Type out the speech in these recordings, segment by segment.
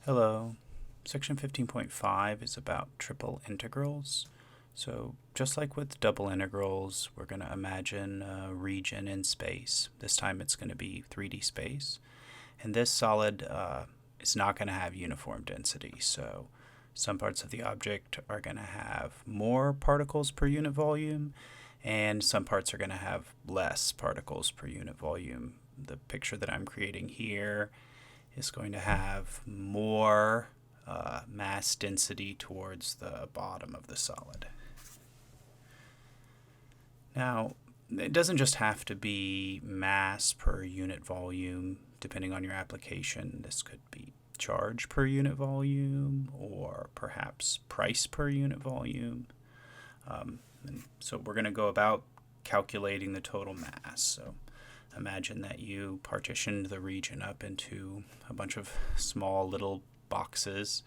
Hello. Section 15.5 is about triple integrals. So just like with double integrals, we're going to imagine a region in space. This time it's going to be 3D space. And this solid is not going to have uniform density. So some parts of the object are going to have more particles per unit volume, and some parts are going to have less particles per unit volume. The picture that I'm creating here is going to have more mass density towards the bottom of the solid. Now, it doesn't just have to be mass per unit volume, depending on your application. This could be charge per unit volume, or perhaps price per unit volume. And so we're going to go about calculating the total mass. So imagine that you partitioned the region up into a bunch of small little boxes,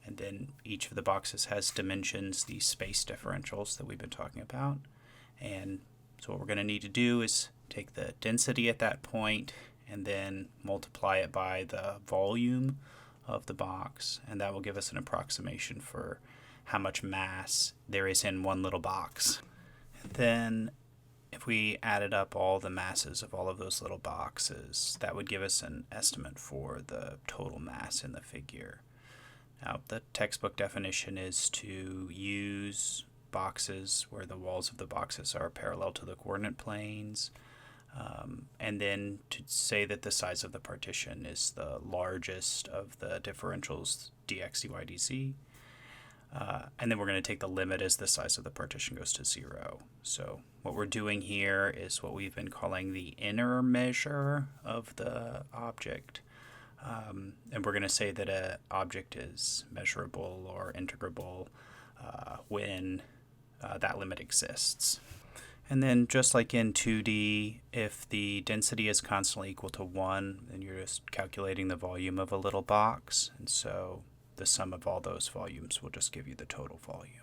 and then each of the boxes has dimensions, these space differentials that we've been talking about. And so what we're going to need to do is take the density at that point and then multiply it by the volume of the box, and that will give us an approximation for how much mass there is in one little box. Then if we added up all the masses of all of those little boxes, that would give us an estimate for the total mass in the figure. Now, the textbook definition is to use boxes where the walls of the boxes are parallel to the coordinate planes, and then to say that the size of the partition is the largest of the differentials dx, dy, dz. And then we're going to take the limit as the size of the partition goes to 0. So what we're doing here is what we've been calling the inner measure of the object. And we're going to say that an object is measurable or integrable when that limit exists. And then just like in 2D, if the density is constantly equal to 1, then you're just calculating the volume of a little box. And so the sum of all those volumes will just give you the total volume.